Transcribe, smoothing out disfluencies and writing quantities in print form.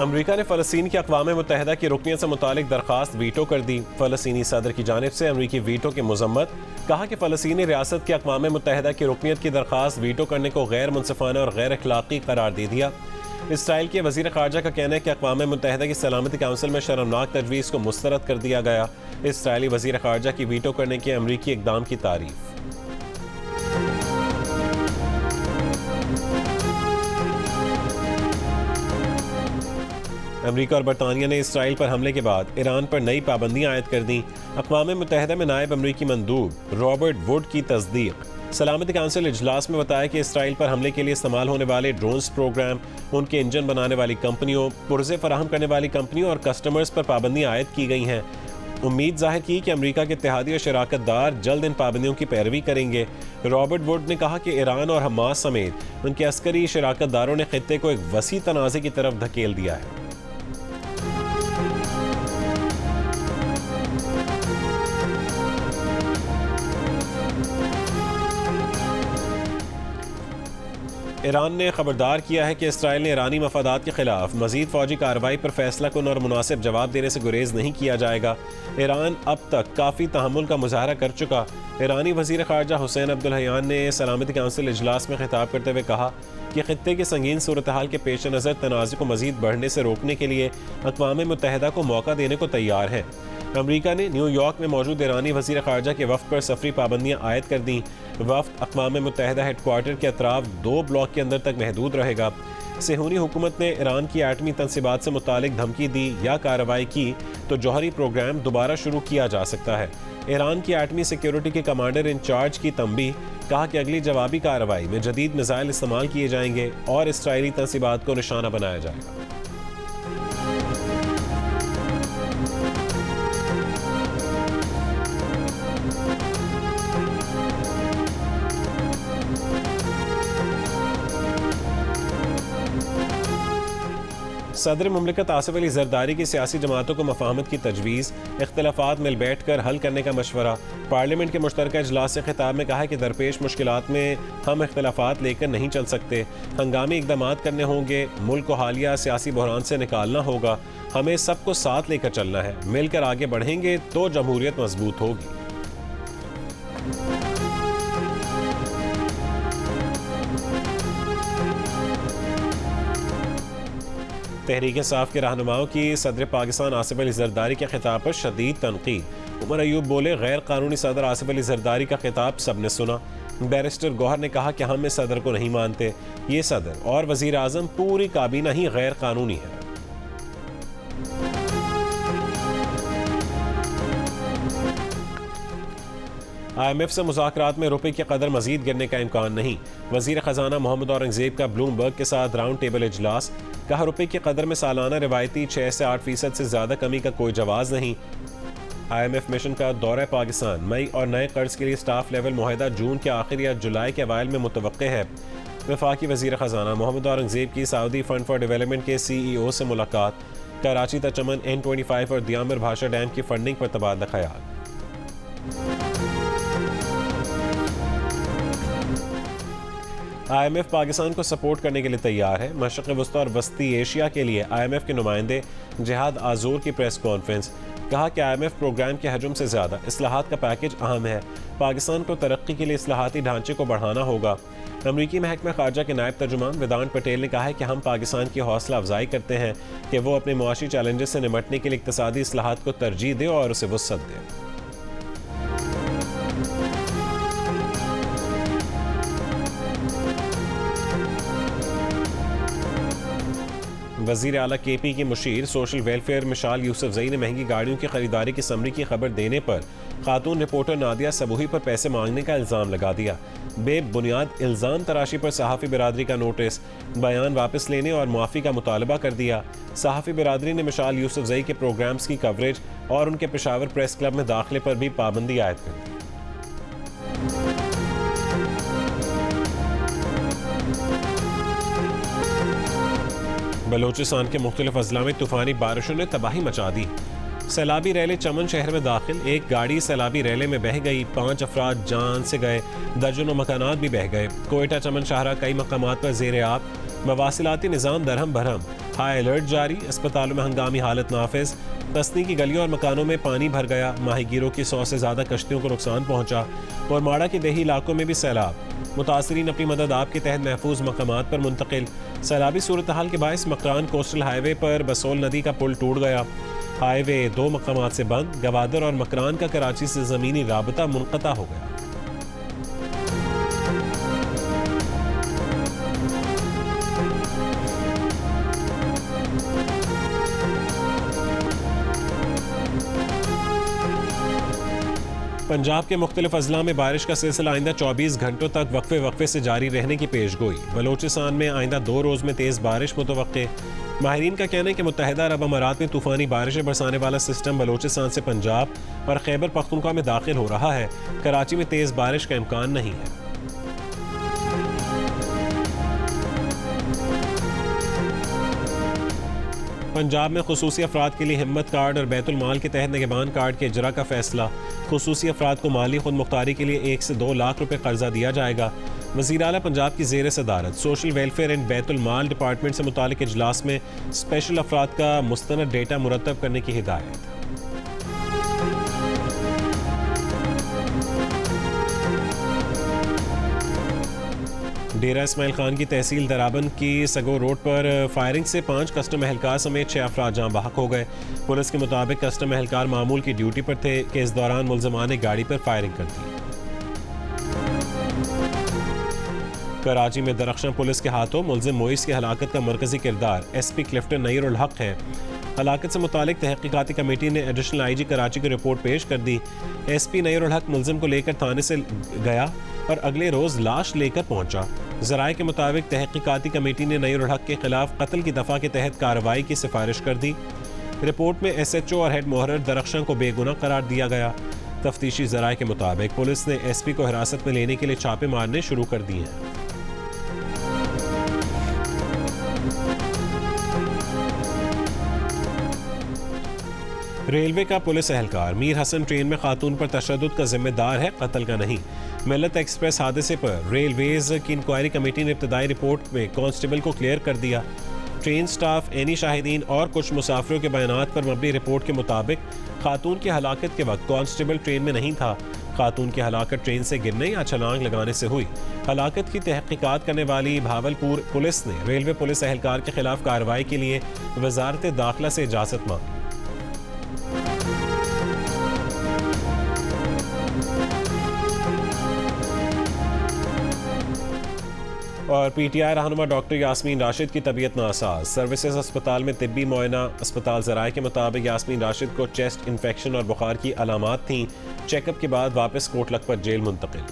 अमरीका ने फ़लस्तीन की अक़वाम मुत्तहिदा की रुकनियत से मुतालिक दरख्वास्त वीटो कर दी। फ़लस्तीनी सदर की जानिब से अमरीकी वीटो की मज़म्मत। कहा कि फ़लस्तीनी रियासत की अक़वाम मुत्तहिदा की रुकनियत की दरख्वास्त वीटो करने को गैर मुनसिफाना और गैर अखलाक़ी करार दे दिया। इसराइल के वज़ीर ख़ारजा का कहना है कि अक़वाम मुत्तहिदा की सलामती काउंसिल में शर्मनाक तजवीज़ को मुस्तरद कर दिया गया। इसराइली वज़ीर ख़ारजा की वीटो करने के अमरीकी इक़दाम की तारीफ़। अमरीका और बरतानिया ने इसराइल पर हमले के बाद ईरान पर नई पाबंदियां आयद कर दी। अक़वाम मुत्तहिदा में नायब अमरीकी मंदूब रॉबर्ट वुड की तस्दीक। सलामती काउंसिल इजलास में बताया कि इसराइल पर हमले के लिए इस्तेमाल होने वाले ड्रोन्स प्रोग्राम, उनके इंजन बनाने वाली कंपनियों, पुर्जे फराहम करने वाली कंपनियों और कस्टमर्स पर पाबंदियां आयद की गई हैं। उम्मीद जाहिर की कि अमरीका के इत्तेहादी और शराकतदार जल्द इन पाबंदियों की पैरवी करेंगे। रॉबर्ट वुड ने कहा कि ईरान और हमास समेत उनके अस्करी शराकतदारों ने खित्ते को एक वसी तनाज़े की तरफ धकेल दिया है। ईरान ने खबरदार किया है कि इसराइल ने ईरानी मफादात के खिलाफ मजीद फौजी कार्रवाई पर फैसला कुन और मुनासिब जवाब देने से गुरेज नहीं किया जाएगा। ईरान अब तक काफ़ी तहम्मुल का मुजाहरा कर चुका। ईरानी वज़ीर ख़ारजा हुसैन अब्दुल्लहियान ने सलामती काउंसिल इजलास में खिताब करते हुए कहा कि खित्ते की संगीन सूरत हाल के पेश नज़र तनाज़े को मजीद बढ़ने से रोकने के लिए अक़वाम मुत्तहिदा को मौका देने को तैयार है। अमरीका ने न्यूयॉर्क में मौजूद ईरानी वज़ीर ख़ारजा के वफ़द पर सफरी पाबंदियाँ आयद कर दी। वफ़द अक़वाम मुत्तहिदा हेडक्वार्टर के अतराफ 2 ब्लॉक के अंदर तक महदूद रहेगा। सेहूनी हुकूमत ने ईरान की एटमी तनसीबात से मुतालिक धमकी दी या कार्रवाई की तो जौहरी प्रोग्राम दोबारा शुरू किया जा सकता है। ईरान की एटमी सिक्योरिटी के कमांडर इंचार्ज की तंबीह। कहा कि अगली जवाबी कार्रवाई में जदीद मिसाइल इस्तेमाल किए जाएंगे और इसराइली तनसीबात को निशाना बनाया जाएगा। सदर मुमलिकत आसिफ अली जरदारी की सियासी जमातों को मफाहमत की तजवीज़। इख्तलाफात मिल बैठ कर हल करने का मशवरा। पार्लियामेंट के मुश्तरका इजलास से खिताब में कहा कि दरपेश मुश्किलात में हम इख्तलाफात लेकर नहीं चल सकते। हंगामी इकदाम करने होंगे। मुल्क को हालिया सियासी बहरान से निकालना होगा। हमें सबको साथ लेकर चलना है। मिलकर आगे बढ़ेंगे तो जमहूरियत मजबूत होगी। तहरीक इंसाफ के रहनुमाओं की सदर पाकिस्तान आसिफ अली जरदारी के खिताब पर शदीद तनकीद। उमर अयूब बोले, गैर कानूनी सदर आसिफ अली जरदारी का खिताब सबने सुना। बैरिस्टर गौहर ने कहा कि हम इस सदर को नहीं मानते। ये सदर और वजीर आजम पूरी काबीना ही गैर कानूनी है। IMF से मुज़ाकरात में रुपये की कदर मजीद गिरने का इम्कान नहीं। वज़ीर ख़जाना मोहम्मद औरंगज़ेब का ब्लूमबर्ग के साथ राउंड टेबल इजलास। कहा, रुपये की कदर में सालाना रिवायती 6 से 8% से ज़्यादा कमी का कोई जवाज़ नहीं। IMF मिशन का दौरा पाकिस्तान। मई और नए कर्ज के लिए स्टाफ लेवल मुआहदा जून के आखिर या जुलाई के अवाइल में मुतवक्के है। वफाकी वज़ीर ख़जाना मोहम्मद औरंगज़ेब की सऊदी फंड फॉर डेवलपमेंट के CEO से मुलाकात। कराची तचमन N25 और दियामिर भाषा डैम की फंडिंग पर तबादला ख्याल। IMF पाकिस्तान को सपोर्ट करने के लिए तैयार है। मशरक़ वस्ती और वस्ती एशिया के लिए IMF के नुमाइंदे जिहाद आजूर की प्रेस कॉन्फ्रेंस। कहा कि IMF प्रोग्राम के हजम से ज़्यादा इस्लाहात का पैकेज अहम है। पाकिस्तान को तरक्की के लिए इस्लाहाती ढांचे को बढ़ाना होगा। अमरीकी महकमा खारजा के नायब तर्जुमान वेदांत पटेल ने कहा है कि हम पाकिस्तान की हौसला अफजाई करते हैं कि वो अपने मुआशी चैलेंजेस से निमटने के लिए इक़्तिसादी इस्लाहात को तरजीह दे और उसे वुसअत दे। वज़ीर आला KP की मुशीर सोशल वेलफेयर मिशाल यूसुफजई ने महंगी गाड़ियों की खरीदारी की समरी की खबर देने पर खातून रिपोर्टर नादिया सबूही पर पैसे मांगने का इल्ज़ाम लगा दिया। बेबुनियाद इल्ज़ाम तराशी पर सहाफ़ी बिरादरी का नोटिस, बयान वापस लेने और मुआफ़ी का मुतालबा कर दिया। सहाफ़ी बिरादरी ने मिशाल यूसुफजई के प्रोग्राम्स की कवरेज और उनके पेशावर प्रेस क्लब में दाखिले पर भी पाबंदी आयद कर दी। बलोचिस्तान के मुख्तलिफ अजला में तूफ़ानी बारिशों ने तबाही मचा दी। सैलाबी रैले चमन शहर में दाखिल। एक गाड़ी सैलाबी रैले में बह गई। 5 अफराद जान से गए। दर्जनों मकानात भी बह गए। कोयटा चमन शाहरा कई मकामात पर ज़ेर आब। मवासिलाती निज़ाम दरहम भरहम। हाई अलर्ट जारी, अस्पतालों में हंगामी हालत नाफिज। कस्नी की गलियों और मकानों में पानी भर गया, माहीगीरों की 100 से ज़्यादा कश्तियों को नुकसान पहुंचा और माड़ा के देही इलाकों में भी सैलाब। मुतासरीन अपनी मदद आपके तहत महफूज मकामात पर मुंतकिल। सैलाबी सूरत हाल के बायस मकरान कोस्टल हाईवे पर बसोल नदी का पुल टूट गया। हाईवे 2 मकामात से बंद, गवादर और मकरान का कराची से ज़मीनी राबता मुनक़ता हो गया। पंजाब के मुख्तलिफ अजला में बारिश का सिलसिला आइंदा 24 घंटों तक वक्फे से जारी रहने की पेशगोई। बलोचिस्तान में आइंदा 2 रोज़ में तेज़ बारिश मुतवक्के। माहिरीन का कहना है कि मुत्तहिदा अरब अमारात में तूफ़ानी बारिशें बरसाने वाला सिस्टम बलोचिस्तान से पंजाब और खैबर पख्तूनख्वा में दाखिल हो रहा है। कराची में तेज़ बारिश का इम्कान नहीं है। पंजाब में खुसूसी अफराद के लिए हिम्मत कार्ड और बैतुल माल के तहत निगहबान कार्ड के इजरा का फैसला। खुसूसी अफराद को माली खुद मुख्तारी के लिए 1 से 2 लाख रुपए कर्जा दिया जाएगा। वज़ीर आला पंजाब की ज़ेर सदारत social welfare and Betul mall department से मुतालिक इजलास में स्पेशल अफराद का मुस्तनद डेटा मुरतब करने की हिदायत। डेरा इस्माइल खान की तहसील दराबन की सगो रोड पर फायरिंग से 5 कस्टम एहलकार समेत 6 अफराद जहां बहक हो गए। पुलिस के मुताबिक कस्टम एहलकार मामूल की ड्यूटी पर थे कि इस दौरान मुलजमान ने गाड़ी पर फायरिंग कर दी। कराची में दरख्शां पुलिस के हाथों मुलजिम मोइस की हलाकत का मरकजी किरदार SP क्लिफ्टन नईर उल हक है। हलाकत से मुतालिक तहकीकाती कमेटी ने एडिशनल IG कराची की रिपोर्ट पेश कर दी। SP नईर उल हक मुलजिम को लेकर थाने से गया और अगले रोज़ लाश लेकर पहुंचा। ज़राए के मुताबिक तहकीकाती कमेटी ने नईर उल हक के खिलाफ कत्ल की दफ़ा के तहत कार्रवाई की सिफारिश कर दी। रिपोर्ट में SHO और हेड मोहर्रर दरख्शां को बेगुनाह करार दिया गया। तफ्तीशी ज़राए के मुताबिक पुलिस ने SP को हिरासत में लेने के लिए छापे मारने शुरू कर दिए हैं। रेलवे का पुलिस एहलकार मीर हसन ट्रेन में खातून पर तशद्दुद का जिम्मेदार है, कत्ल का नहीं। मिल्लत एक्सप्रेस हादसे पर रेलवेज की इंक्वायरी कमेटी ने इब्तदाई रिपोर्ट में कांस्टेबल को क्लियर कर दिया। ट्रेन स्टाफ, एनी शाहिदीन और कुछ मुसाफिरों के बयानात पर मबनी रिपोर्ट के मुताबिक खातून की हलाकत के वक्त कांस्टेबल ट्रेन में नहीं था। खातून की हलाकत ट्रेन से गिरने या छलांग लगाने से हुई। हलाकत की तहकीकात करने वाली भावलपुर पुलिस ने रेलवे पुलिस एहलकार के खिलाफ कार्रवाई के लिए वजारत दाखिला से इजाज़त मांगी। और PTI रहनुमा डॉक्टर यास्मीन राशिद की तबीयत नासाज। सर्विसेज अस्पताल में तिब्बी मुआयना। अस्पताल ज़राए के मुताबिक यास्मीन राशिद को चेस्ट इन्फेक्शन और बुखार की अलामात थीं। चेकअप के बाद वापस कोट लखपत जेल मुंतकिल।